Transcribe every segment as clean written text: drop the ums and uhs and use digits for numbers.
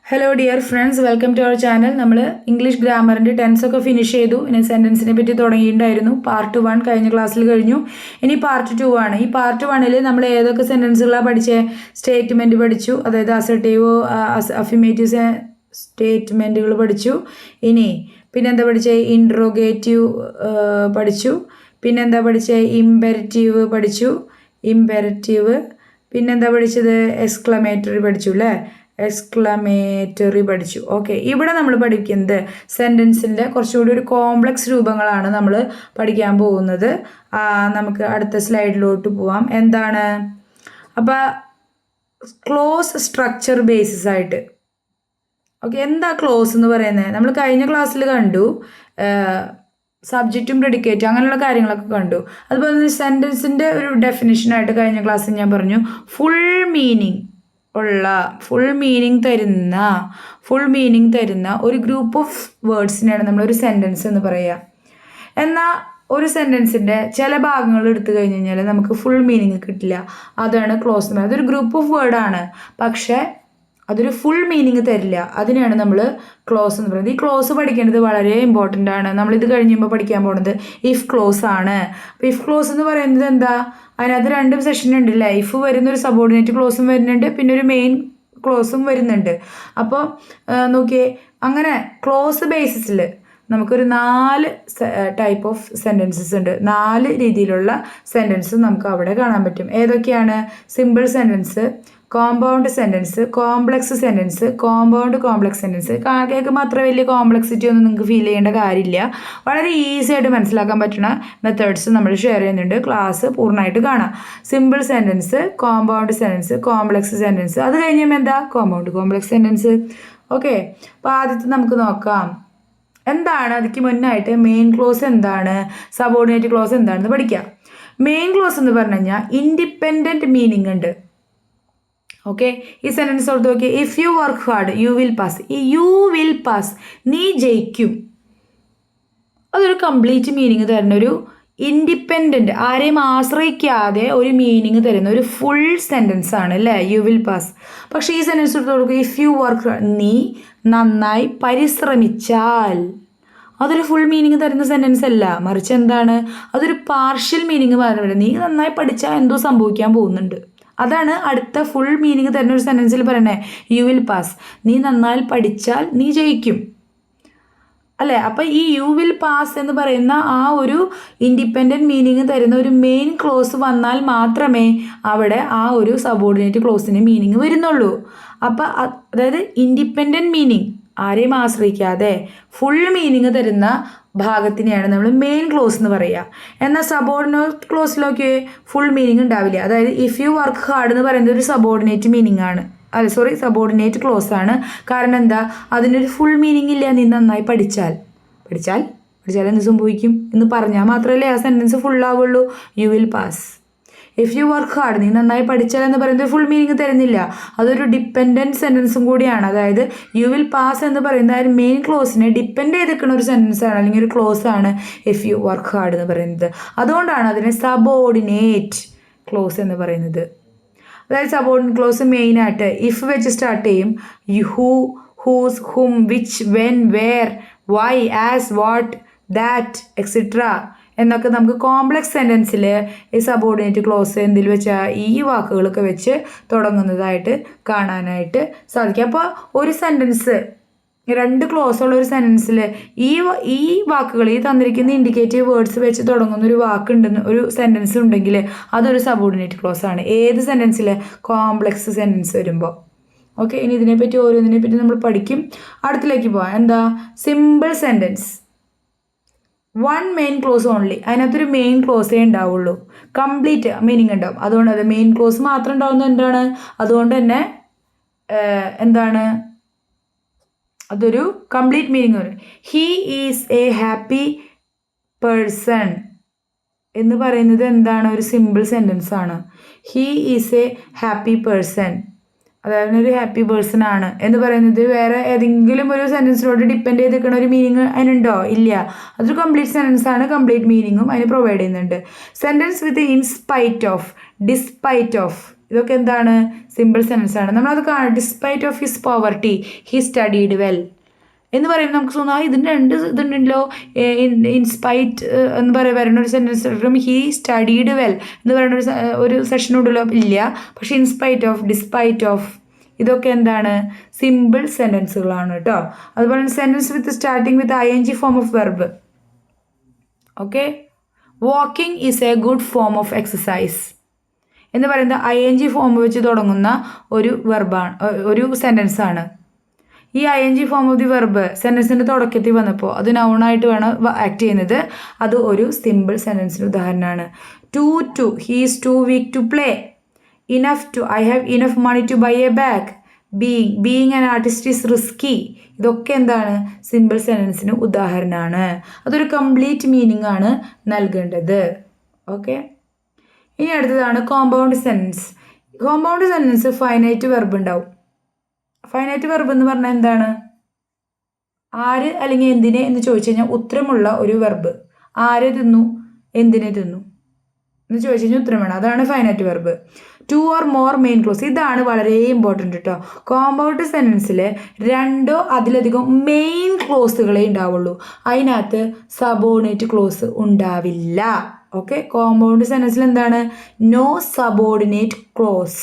Hello dear friends, welcome to our channel. നമ്മൾ English ഗ്രാമറിൻ്റെ tense ഒക്കെ ഫിനിഷ് ചെയ്തു. ഇനി സെൻറ്റൻസിനെ പറ്റി തുടങ്ങിയിട്ടുണ്ടായിരുന്നു. പാർട്ട് 1 കഴിഞ്ഞ ക്ലാസ്സിൽ കഴിഞ്ഞു. ഇനി പാർട്ട് 2 ആണ്. ഈ പാർട്ട് 1 നമ്മൾ ഏതൊക്കെ സെൻറ്റൻസുകളാണ് പഠിച്ചത്? സ്റ്റേറ്റ്മെൻറ്റ് പഠിച്ചു, അതായത് അസർട്ടീവ് അഫിമേറ്റീവ് സ്റ്റേറ്റ്മെൻറ്റുകൾ പഠിച്ചു. ഇനി പിന്നെന്താ പഠിച്ചത്? ഇൻട്രോഗേറ്റീവ് പഠിച്ചു. പിന്നെന്താ പഠിച്ചത്? ഇമ്പെരറ്റീവ് പഠിച്ചു. പിന്നെന്താ പഠിച്ചത്? എക്സ്ക്ലമേറ്ററി പഠിച്ചു അല്ലേ? എക്സ്ക്ലമേറ്ററി പഠിച്ചു. ഓക്കെ, ഇവിടെ നമ്മൾ പഠിക്കുന്നത് സെൻറ്റൻസിൻ്റെ കുറച്ചുകൂടി ഒരു കോംപ്ലക്സ് രൂപങ്ങളാണ് നമ്മൾ പഠിക്കാൻ പോകുന്നത്. നമുക്ക് അടുത്ത സ്ലൈഡിലോട്ട് പോവാം. എന്താണ് അപ്പോൾ ക്ലോസ് സ്ട്രക്ചർ ബേസിസ് ആയിട്ട്. ഓക്കെ, എന്താ ക്ലോസ് എന്ന് പറയുന്നത്? നമ്മൾ കഴിഞ്ഞ ക്ലാസ്സിൽ കണ്ടു, സബ്ജക്റ്റും പ്രെഡിക്കേറ്റും അങ്ങനെയുള്ള കാര്യങ്ങളൊക്കെ കണ്ടു. അതുപോലെ തന്നെ സെൻറ്റൻസിൻ്റെ ഒരു ഡെഫിനിഷനായിട്ട് കഴിഞ്ഞ ക്ലാസ്സിൽ ഞാൻ പറഞ്ഞു, ഫുൾ മീനിങ് തരുന്ന ഒരു ഗ്രൂപ്പ് ഓഫ് വേർഡ്സിനെയാണ് നമ്മളൊരു സെൻറ്റൻസ് എന്ന് പറയുക. എന്നാൽ ഒരു സെൻറ്റൻസിൻ്റെ ചില ഭാഗങ്ങൾ എടുത്തു കഴിഞ്ഞ് കഴിഞ്ഞാൽ നമുക്ക് ഫുൾ മീനിങ് കിട്ടില്ല. അതാണ് ക്ലോസ് എന്ന് പറയുന്നത്. അതൊരു ഗ്രൂപ്പ് ഓഫ് വേർഡാണ്, പക്ഷേ അതൊരു ഫുൾ മീനിങ് തരില്ല. അതിനെയാണ് നമ്മൾ ക്ലോസ് എന്ന് പറയുന്നത്. ഈ ക്ലോസ് പഠിക്കേണ്ടത് വളരെ ഇമ്പോർട്ടൻ്റ് ആണ്. നമ്മളിത് കഴിയുമ്പോൾ പഠിക്കാൻ പോകുന്നത് ഇഫ് ക്ലോസ് ആണ്. അപ്പോൾ ഇഫ് ക്ലോസ് എന്ന് പറയുന്നത് എന്താ? അതിനകത്ത് 2 സെഷൻ ഉണ്ട്. ലൈഫ് വരുന്നൊരു സബോർഡിനേറ്റ് ക്ലോസും വരുന്നുണ്ട്, പിന്നെ ഒരു മെയിൻ ക്ലോസും വരുന്നുണ്ട്. അപ്പോൾ നോക്കിയേ, അങ്ങനെ ക്ലോസ് ബേസിസിൽ നമുക്കൊരു 4 ടൈപ്പ് ഓഫ് സെൻറ്റൻസസ് ഉണ്ട്. 4 രീതിയിലുള്ള സെൻറ്റൻസ് നമുക്ക് അവിടെ കാണാൻ പറ്റും. ഏതൊക്കെയാണ്? Simple sentence, compound sentence, complex sentence, complex sentence. കേൾക്കുമ്പോൾ അത്ര വലിയ കോംപ്ലക്സിറ്റി ഒന്നും നിങ്ങൾക്ക് ഫീൽ ചെയ്യേണ്ട കാര്യമില്ല. വളരെ ഈസി ആയിട്ട് മനസ്സിലാക്കാൻ പറ്റുന്ന മെത്തേഡ്സ് നമ്മൾ ഷെയർ ചെയ്യുന്നുണ്ട്. ക്ലാസ് പൂർണ്ണമായിട്ട് കാണാം. Simple sentence, compound sentence, complex sentence. അത് കഴിഞ്ഞാൽ എന്താ? Complex sentence. ഓക്കെ, അപ്പോൾ ആദ്യത്തെ നമുക്ക് നോക്കാം. എന്താണ് അതിക്ക് മുന്നായിട്ട് മെയിൻ ക്ലോസ് എന്താണ്, സബോർഡിനേറ്റ് ക്ലോസ് എന്താണെന്ന് പഠിക്കാം. മെയിൻ ക്ലോസ് എന്ന് പറഞ്ഞു കഴിഞ്ഞാൽ ഇൻഡിപെൻഡൻറ്റ് മീനിങ് ഉണ്ട്. ഓക്കെ, ഈ സെൻറ്റൻസ് ഓർത്ത് നോക്കി. If you work hard you will pass. ഈ യു വിൽ പാസ്, നീ ജയിക്കും, അതൊരു കംപ്ലീറ്റ് മീനിങ് തരുന്ന ഒരു ഇൻഡിപെൻഡൻറ്റ്, ആരെയും ആശ്രയിക്കാതെ ഒരു മീനിങ് തരുന്ന ഒരു ഫുൾ സെൻറ്റൻസ് ആണ് അല്ലേ യു വിൽ പാസ്. പക്ഷേ ഈ സെൻറ്റൻസ് എടുത്ത് കൊടുക്കുക. ഇഫ് യു വർക്ക്, നീ നന്നായി പരിശ്രമിച്ചാൽ, അതൊരു ഫുൾ മീനിങ് തരുന്ന സെൻറ്റൻസ് അല്ല, മറിച്ച് എന്താണ്? അതൊരു പാർഷ്യൽ മീനിങ് പറയുന്നത്. നീ നന്നായി പഠിച്ചാൽ എന്തോ സംഭവിക്കാൻ പോകുന്നുണ്ട്. അതാണ് അടുത്ത ഫുൾ മീനിങ് തരുന്ന ഒരു സെൻറ്റൻസിൽ പറയണേ, യു വിൽ പാസ്, നീ നന്നായി പഠിച്ചാൽ നീ ജയിക്കും അല്ലേ? അപ്പം ഈ യു വിൽ പാസ് എന്ന് പറയുന്ന ആ ഒരു ഇൻഡിപെൻഡൻറ്റ് മീനിങ് തരുന്ന ഒരു മെയിൻ ക്ലോസ് വന്നാൽ മാത്രമേ അവിടെ ആ ഒരു സബോർഡിനേറ്റ് ക്ലോസിന് മീനിങ് വരുന്നുള്ളൂ. അപ്പം അതായത് ഇൻഡിപെൻഡൻറ്റ് മീനിങ്, ആരെയും ആശ്രയിക്കാതെ ഫുൾ മീനിങ് തരുന്ന ഭാഗത്തിനെയാണ് നമ്മൾ മെയിൻ ക്ലോസ് എന്ന് പറയുക. എന്നാൽ സബോർഡിനേറ്റ് ക്ലോസിലൊക്കെ ഫുൾ മീനിങ് ഉണ്ടാവില്ല. അതായത് ഇഫ് യു വർക്ക് ഹാർഡ് എന്ന് പറയുന്നത് ഒരു സബോർഡിനേറ്റ് മീനിങ് ആണ്. സബോർഡിനേറ്റ് ക്ലോസ് ആണ്. കാരണം എന്താ? അതിനൊരു ഫുൾ മീനിങ് ഇല്ല. നീ നന്നായി പഠിച്ചാൽ എന്ത് സംഭവിക്കും എന്ന് പറഞ്ഞാൽ മാത്രമല്ലേ ആ സെൻറ്റൻസ് ഫുൾ ആവുള്ളൂ. You will pass. If you work hard, നീ നന്നായി പഠിച്ചാൽ എന്ന് പറയുന്നത് ഫുൾ മീനിങ് തരുന്നില്ല. അതൊരു ഡിപ്പെൻഡൻറ്റ് സെൻറ്റൻസും കൂടിയാണ്. അതായത് യു വിൽ പാസ് എന്ന് പറയുന്ന ഒരു മെയിൻ ക്ലോസിനെ ഡിപ്പെൻഡ് ചെയ്തിരിക്കുന്ന ഒരു സെൻറ്റൻസ് ആണ്, അല്ലെങ്കിൽ ഒരു ക്ലോസ് ആണ് ഇഫ് യു വർക്ക് ഹാർഡ് എന്ന് പറയുന്നത്. അതുകൊണ്ടാണ് അതിനെ സബോർഡിനേറ്റ് ക്ലോസ് എന്ന് പറയുന്നത്. അതായത് സബോർഡിനേറ്റ് ക്ലോസ് മെയിനായിട്ട് ഇഫ് വെച്ച് സ്റ്റാർട്ട് ചെയ്യും. Who, whose, whom, which, when, where, why, as, what, that, etcetera എന്നൊക്കെ നമുക്ക് കോംപ്ലക്സ് സെൻറ്റൻസിൽ ഈ സബോർഡിനേറ്റ് ക്ലോസ് എന്തിൽ വെച്ചാൽ ഈ വാക്കുകളൊക്കെ വെച്ച് തുടങ്ങുന്നതായിട്ട് കാണാനായിട്ട് സാധിക്കും. അപ്പോൾ ഒരു സെൻറ്റൻസ്, 2 ക്ലോസ് ഉള്ള ഒരു സെൻറ്റൻസിൽ ഈ വാക്കുകൾ, ഈ തന്നിരിക്കുന്ന ഇൻഡിക്കേറ്റീവ് വേർഡ്സ് വെച്ച് തുടങ്ങുന്ന ഒരു വാക്കുണ്ടെന്ന് ഒരു സെൻറ്റൻസ് ഉണ്ടെങ്കിൽ അതൊരു സബോർഡിനേറ്റ് ക്ലോസ് ആണ്. ഏത് സെൻറ്റൻസിൽ? കോംപ്ലക്സ് സെൻറ്റൻസ് വരുമ്പോൾ. ഓക്കെ, ഇനി ഇതിനെപ്പറ്റി ഓരോന്നിനെപ്പറ്റി നമ്മൾ പഠിക്കും. അടുത്തിലേക്ക് പോവാം. എന്താ? Simple sentence, 1 main clause only. അതിനകത്തൊരു മെയിൻ ക്ലോസേ ഉണ്ടാവുള്ളൂ, കംപ്ലീറ്റ് മീനിങ് ഉണ്ടാവും. അതുകൊണ്ട് അത് മെയിൻ ക്ലോസ് മാത്രം ഉണ്ടാവുന്നത് എന്താണ്? അതുകൊണ്ട് തന്നെ എന്താണ്? അതൊരു കംപ്ലീറ്റ് മീനിങ് വരും. He is A happy person എന്ന് പറയുന്നത് എന്താണ്? ഒരു സിമ്പിൾ സെൻറ്റൻസ് ആണ്. He is A happy person, അതായത് ഒരു ഹാപ്പി പേഴ്സൺ ആണ് എന്ന് പറയുന്നത് വേറെ ഏതെങ്കിലും ഒരു സെൻറ്റൻസിനോട് ഡിപ്പെൻഡ് ചെയ്ത് നിൽക്കുന്ന ഒരു മീനിങ് അതിനുണ്ടോ? ഇല്ല. അതൊരു കംപ്ലീറ്റ് സെൻറ്റൻസ് ആണ്. കംപ്ലീറ്റ് മീനിങ്ങും അതിന് പ്രൊവൈഡ് ചെയ്യുന്നുണ്ട്. Sentence with in spite of, despite of, ഇതൊക്കെ എന്താണ്? സിമ്പിൾ സെൻറ്റൻസ് ആണ്. നമ്മളത് കാണാം. Despite of his poverty he studied well എന്ന് പറയുമ്പോൾ നമുക്ക് തോന്നുന്നു ഇതിൻ്റെ രണ്ട് ഇതുണ്ടല്ലോ. ഇൻസ്പൈറ്റ് എന്ന് വരുന്ന ഒരു സെൻറ്റൻസ് ഹി സ്റ്റഡീഡ് വെൽ എന്ന് പറയുന്ന ഒരു സെഷനുണ്ടല്ലോ. ഇല്ല. പക്ഷേ ഇൻസ്പൈറ്റ് ഓഫ്, ഡിസ്പൈറ്റ് ഓഫ് ഇതൊക്കെ എന്താണ്? സിമ്പിൾ സെൻറ്റൻസുകളാണ് കേട്ടോ. അതുപോലെ sentence with starting with ING form of verb. Okay. Walking is A good form of exercise എന്ന് പറയുന്നത് ING ഫോം വെച്ച് തുടങ്ങുന്ന ഒരു വെർബാണ്, ഒരു സെൻറ്റൻസ് ആണ്. ഈ ING form of the verb സെൻറ്റൻസിൻ്റെ തുടക്കത്തിൽ വന്നപ്പോൾ അത് നൗണായിട്ട് വേണം ആക്ട് ചെയ്യുന്നത്. അത് ഒരു സിമ്പിൾ സെൻറ്റൻസിന് ഉദാഹരണമാണ്. To he is too weak to play. Enough to I have enough money to buy a bag. Being an artist is risky. ഇതൊക്കെ എന്താണ്? സിമ്പിൾ സെൻറ്റൻസിന് ഉദാഹരണമാണ്. അതൊരു കംപ്ലീറ്റ് മീനിങ് ആണ് നൽകേണ്ടത്. ഓക്കെ. ഇനി അടുത്തതാണ് compound sentence. Compound sentence finite verb ഉണ്ടാവും. ഫൈനൈറ്റ് വെർബ് എന്ന് പറഞ്ഞാൽ എന്താണ്? ആര് അല്ലെങ്കിൽ എന്തിനെ എന്ന് ചോദിച്ചു കഴിഞ്ഞാൽ ഉത്തരമുള്ള ഒരു വെർബ്. ആരെ തിന്നു, എന്തിനെ തിന്നു എന്ന് ചോദിച്ചു കഴിഞ്ഞാൽ ഉത്തരം വേണം. അതാണ് finite verb. 2 or more main clause. ഇതാണ് വളരെ ഇമ്പോർട്ടൻ്റ് കേട്ടോ. കോമ്പൗണ്ട് സെൻറ്റൻസിൽ 2 അതിലധികം മെയിൻ ക്ലോസുകളേ ഉണ്ടാവുള്ളൂ. അതിനകത്ത് സബോർഡിനേറ്റ് ക്ലോസ് ഉണ്ടാവില്ല. ഓക്കെ. കോമ്പൗണ്ട് സെൻറ്റൻസിൽ എന്താണ്? No subordinate clause.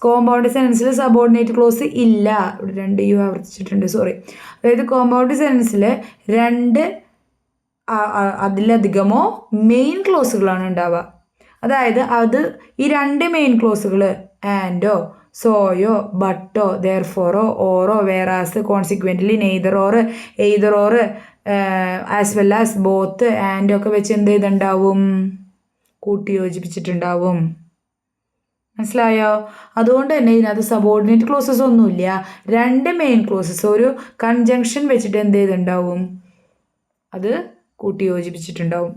കോമ്പൗണ്ട് സെൻറ്റൻസിൽ സബോർഡിനേറ്റ് ക്ലോസ് ഇല്ല. ഇവിടെ 2 യു ആവർത്തിച്ചിട്ടുണ്ട്, സോറി. അതായത് കോമ്പൗണ്ട് സെൻറ്റൻസിൽ 2 അതിലധികമോ മെയിൻ ക്ലോസുകളാണ് ഉണ്ടാവുക. അതായത് ഈ 2 മെയിൻ ക്ലോസുകൾ ആൻഡോ, സോയോ, ബട്ടോ, ദെയർഫോറോ, ഓറോ, whereas, consequently, neither or, either or, as well as, both, and ഒക്കെ വെച്ച് എന്ത് ചെയ്തിട്ടുണ്ടാവും? കൂട്ടി യോജിപ്പിച്ചിട്ടുണ്ടാവും. മനസ്സിലായോ? അതുകൊണ്ട് തന്നെ ഇതിനകത്ത് സബോർഡിനേറ്റ് ക്ലോസസ് ഒന്നുമില്ല. 2 മെയിൻ ക്ലോസസ് ഒരു കൺജങ്ഷൻ വെച്ചിട്ട് എന്ത് ചെയ്തിട്ടുണ്ടാവും? അത് കൂട്ടി യോജിപ്പിച്ചിട്ടുണ്ടാവും,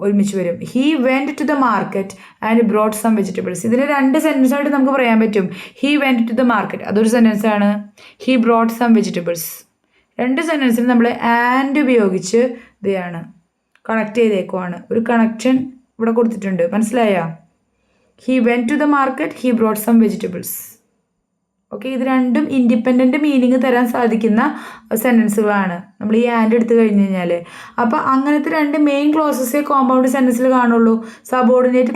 ഒരുമിച്ച് വരും. He went to the market and brought some vegetables. ഇതിന് 2 സെൻറ്റൻസ് ആയിട്ട് നമുക്ക് പറയാൻ പറ്റും. He went to the market അതൊരു സെൻറ്റൻസ് ആണ്. ഹീ ബ്രോട്ട് സം വെജിറ്റബിൾസ് 2 സെൻറ്റൻസിന് നമ്മൾ ആൻഡ് ഉപയോഗിച്ച് ഇതാണ് കണക്ട് ചെയ്തേക്കുവാണ്. ഒരു കണക്ഷൻ ഇവിടെ കൊടുത്തിട്ടുണ്ട്. മനസ്സിലായോ? He went to the market, he brought some vegetables. Okay. ഇത് രണ്ടും ഇൻഡിപെൻഡൻറ്റ് മീനിങ് തരാൻ സാധിക്കുന്ന സെൻറ്റൻസുകളാണ് നമ്മൾ ഈ ആൻഡ് എടുത്തു കഴിഞ്ഞ് കഴിഞ്ഞാൽ. അപ്പോൾ അങ്ങനത്തെ 2 മെയിൻ ക്ലോസസേ കോമ്പൗണ്ട് സെൻറ്റൻസിൽ കാണുള്ളൂ. സബോർഡിനേറ്റ്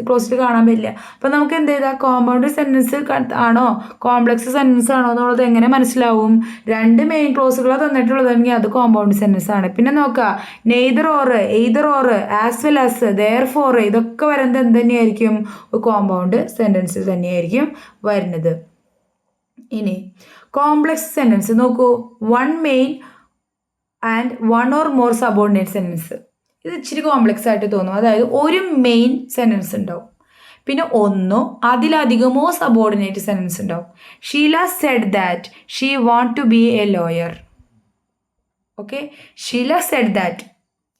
ക്ലോസിൽ കാണാൻ പറ്റില്ല. അപ്പോൾ നമുക്ക് എന്ത് ചെയ്താൽ കോമ്പൗണ്ട് സെൻറ്റൻസ് ആണോ കോംപ്ലക്സ് സെൻറ്റൻസ് ആണോ എന്നുള്ളത് എങ്ങനെ മനസ്സിലാവും? 2 മെയിൻ ക്ലോസുകളാണ് തന്നിട്ടുള്ളതെങ്കിൽ അത് കോമ്പൗണ്ട് സെൻറ്റൻസ് ആണ്. പിന്നെ നോക്കുക, neither or, either or, as well as, therefore ഇതൊക്കെ വരുന്നത് എന്ത് തന്നെയായിരിക്കും? കോമ്പൗണ്ട് സെൻറ്റൻസിൽ തന്നെയായിരിക്കും വരുന്നത്. ഇനി കോംപ്ലക്സ് സെൻറ്റൻസ് നോക്കൂ. 1 main and 1 or more subordinate sentence. ഇത് ഇച്ചിരി കോംപ്ലക്സ് ആയിട്ട് തോന്നും. അതായത് ഒരു മെയിൻ സെൻറ്റൻസ് ഉണ്ടാവും, പിന്നെ 1 അതിലധികമോ സബോർഡിനേറ്റ് സെൻറ്റൻസ് ഉണ്ടാവും. Sheela said that she want to be a lawyer. Okay. Sheela said that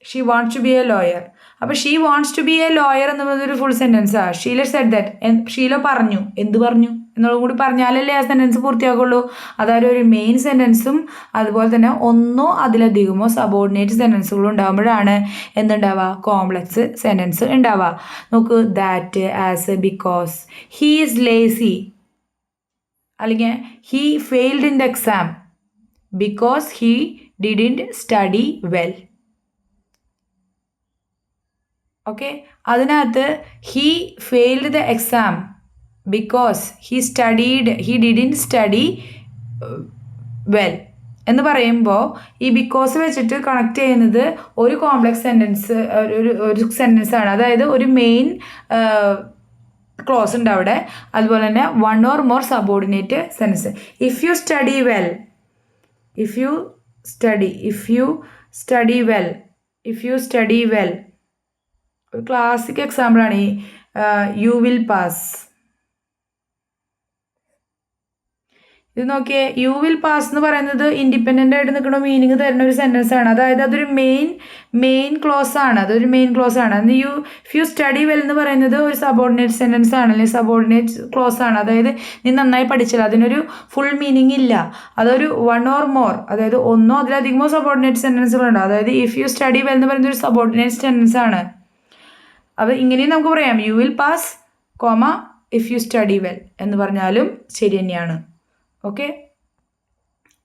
she wants to be a lawyer. അപ്പോൾ she wants to be a lawyer എന്നുള്ളതൊരു ഫുൾ സെൻറ്റൻസാണ്. ഷീല സെഡ് ദാറ്റ്, ഷീല പറഞ്ഞു, എന്ത് പറഞ്ഞു എന്നുള്ളത് കൂടി പറഞ്ഞാലല്ലേ ആ സെൻറ്റൻസ് പൂർത്തിയാക്കുള്ളൂ. അതായത് ഒരു മെയിൻ സെൻറ്റൻസും അതുപോലെ തന്നെ 1 അതിലധികമോ സബോർഡിനേറ്റ് സെൻറ്റൻസുകളും ഉണ്ടാകുമ്പോഴാണ് എന്തുണ്ടാവുക? കോംപ്ലക്സ് സെൻറ്റൻസ് ഉണ്ടാവുക. നോക്ക്, that, as, because. He is lazy അല്ലെങ്കിൽ he failed in the exam because he didn't study well. Okay. അതിനകത്ത് he failed the exam because he didn't study well എന്ന് പറയുമ്പോൾ ഈ ബിക്കോസ് വെച്ചിട്ട് കണക്ട് ചെയ്യുന്നത് ഒരു കോംപ്ലക്സ് സെൻറ്റൻസ് ഒരു സെൻറ്റൻസ് ആണ്. അതായത് ഒരു മെയിൻ ക്ലോസ് ഉണ്ട് അവിടെ. അതുപോലെ തന്നെ 1 or more subordinate sentence. If you study well ഒരു ക്ലാസിക് എക്സാമ്പിളാണ് ഈ യു വിൽ പാസ്. ഇത് നോക്കിയേ, യു വിൽ പാസ് എന്ന് പറയുന്നത് ഇൻഡിപെൻഡൻ്റ് ആയിട്ട് നിൽക്കുന്ന മീനിങ് തരുന്ന ഒരു സെൻറ്റൻസ് ആണ്. അതായത് അതൊരു മെയിൻ ക്ലോസ് ആണ്. ഇഫ് യു സ്റ്റഡി വെൽ എന്ന് പറയുന്നത് ഒരു സബോർഡിനേറ്റ് സെൻറ്റൻസ് ആണ്, അല്ലെങ്കിൽ സബോർഡിനേറ്റ് ക്ലോസ് ആണ്. അതായത് നീ നന്നായി പഠിച്ചാൽ അതിനൊരു ഫുൾ മീനിങ് ഇല്ല. അതൊരു 1 or more, അതായത് 1 അതിലധികമോ സബോർഡിനേറ്റ് സെൻറ്റൻസുകളുണ്ട്. അതായത് ഇഫ് യു സ്റ്റഡി വെൽ എന്ന് പറയുന്നത് ഒരു സബോർഡിനേറ്റ് സെൻറ്റൻസ് ആണ്. അപ്പോൾ ഇങ്ങനെയും നമുക്ക് പറയാം, you will pass, if you study well എന്ന് പറഞ്ഞാലും ശരി തന്നെയാണ്. ഓക്കെ,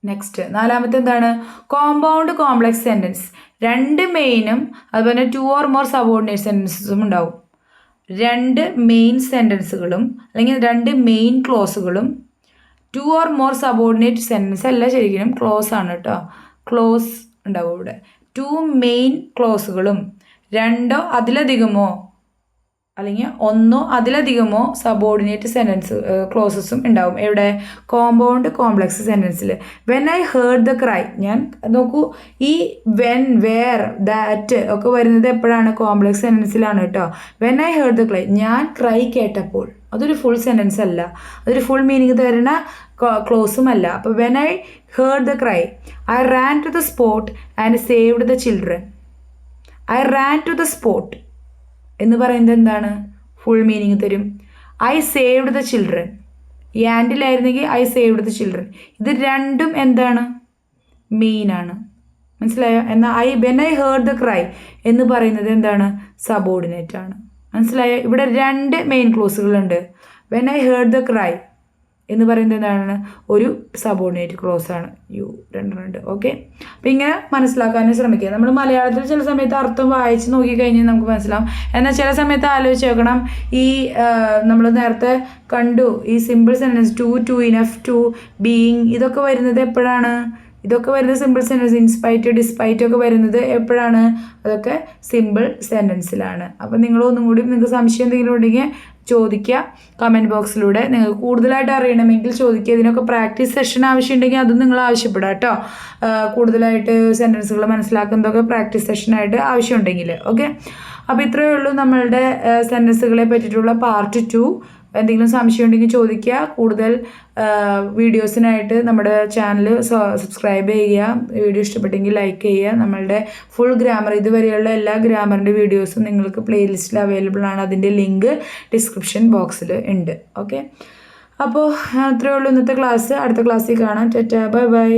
നെക്സ്റ്റ് 4ാമത്തെ എന്താണ്? Compound complex sentence. 2 മെയിനും അതുപോലെ 2 or more സബോർഡിനേറ്റ് സെൻറ്റൻസസും ഉണ്ടാവും. 2 മെയിൻ സെൻറ്റൻസുകളും അല്ലെങ്കിൽ 2 മെയിൻ ക്ലോസുകളും 2 or more സബോർഡിനേറ്റ് സെൻറ്റൻസ് അല്ല, ശരിക്കും ക്ലോസ് ആണ് കേട്ടോ. ക്ലോസ് ഉണ്ടാവും ഇവിടെ. 2 മെയിൻ ക്ലോസുകളും 2 അതിലധികമോ അല്ലെങ്കിൽ 1 അതിലധികമോ സബോർഡിനേറ്റ് സെൻറ്റൻസ് ക്ലോസസും ഉണ്ടാവും. എവിടെ? കോമ്പൗണ്ട് കോംപ്ലക്സ് സെൻറ്റൻസിൽ. When I heard the cry, ഞാൻ നോക്കൂ, ഈ വെൻ, വേർ, ദാറ്റ് ഒക്കെ വരുന്നത് എപ്പോഴാണ്? കോംപ്ലക്സ് സെൻറ്റൻസിലാണ് കേട്ടോ. When I heard the cry, ഞാൻ ക്രൈ കേട്ടപ്പോൾ, അതൊരു ഫുൾ സെൻറ്റൻസ് അല്ല, അതൊരു ഫുൾ മീനിങ് തരുന്ന ക്ലോസും അല്ല. അപ്പോൾ when I heard the cry, I ran to the spot and saved the children. I ran to the spot എന്ന് പറയുന്നത് എന്താണ്? ഫുൾ മീനിങ് തരും. ഐ സേവ്ഡ് ദ ചിൽഡ്രൻ, ഈ ആൻഡിലായിരുന്നെങ്കിൽ ഐ സേവ്ഡ് ദ ചിൽഡ്രൻ. ഇത് രണ്ടും എന്താണ്? മെയിനാണ്. മനസ്സിലായോ? എന്നാൽ when I heard the cry എന്ന് പറയുന്നത് എന്താണ്? സബോർഡിനേറ്റ് ആണ്. മനസ്സിലായോ? ഇവിടെ 2 മെയിൻ ക്ലോസുകളുണ്ട്. When I heard the cry എന്ന് പറയുന്നത് എന്താണ്? ഒരു സബോർഡിനേറ്റ് ക്ലോസ് ആണ്. രണ്ടെണ്ണമുണ്ട്. ഓക്കെ, അപ്പം ഇങ്ങനെ മനസ്സിലാക്കാനും ശ്രമിക്കുക. നമ്മൾ മലയാളത്തിൽ ചില സമയത്ത് അർത്ഥം വായിച്ച് നോക്കിക്കഴിഞ്ഞാൽ നമുക്ക് മനസ്സിലാവും. എന്നാൽ ചില സമയത്ത് ആലോചിച്ച് നോക്കണം, ഈ നമ്മൾ നേരത്തെ കണ്ടു ഈ simple sentence to enough, to, being, ഇതൊക്കെ വരുന്നത് എപ്പോഴാണ്? ഇതൊക്കെ വരുന്നത് സിമ്പിൾ സെൻറ്റൻസ്. ഇൻസ്പൈറ്റ്, ഡിസ്പൈറ്റ് ഒക്കെ വരുന്നത് എപ്പോഴാണ്? അതൊക്കെ സിമ്പിൾ സെൻറ്റൻസിലാണ്. അപ്പം നിങ്ങളൊന്നും കൂടി, നിങ്ങൾക്ക് സംശയം എന്തെങ്കിലും ഉണ്ടെങ്കിൽ ചോദിക്കുക കമൻറ്റ് ബോക്സിലൂടെ. നിങ്ങൾക്ക് കൂടുതലായിട്ട് അറിയണമെങ്കിൽ ചോദിക്കുക. ഇതിനൊക്കെ പ്രാക്ടീസ് സെഷൻ ആവശ്യമുണ്ടെങ്കിൽ അതും നിങ്ങൾ ആവശ്യപ്പെടുക കേട്ടോ. കൂടുതലായിട്ട് സെൻറ്റൻസുകൾ മനസ്സിലാക്കുന്നതൊക്കെ പ്രാക്ടീസ് സെഷനായിട്ട് ആവശ്യമുണ്ടെങ്കിൽ. ഓക്കെ, അപ്പോൾ ഇത്രയേ ഉള്ളൂ നമ്മളുടെ സെൻറ്റൻസുകളെ പറ്റിയിട്ടുള്ള പാർട്ട് 2. എന്തെങ്കിലും സംശയം ഉണ്ടെങ്കിൽ ചോദിക്കുക. കൂടുതൽ വീഡിയോസിനായിട്ട് നമ്മുടെ ചാനൽ സബ്സ്ക്രൈബ് ചെയ്യുക. വീഡിയോ ഇഷ്ടപ്പെട്ടെങ്കിൽ ലൈക്ക് ചെയ്യുക. നമ്മളുടെ ഫുൾ ഗ്രാമർ, ഇതുവരെയുള്ള എല്ലാ ഗ്രാമറിൻ്റെ വീഡിയോസും നിങ്ങൾക്ക് പ്ലേലിസ്റ്റിൽ അവൈലബിൾ ആണ്. അതിൻ്റെ ലിങ്ക് ഡിസ്ക്രിപ്ഷൻ ബോക്സിൽ ഉണ്ട്. ഓക്കെ, അപ്പോൾ അത്രയേ ഉള്ളൂ ഇന്നത്തെ ക്ലാസ്. അടുത്ത ക്ലാസ്സിൽ കാണാം. Tata, bye bye.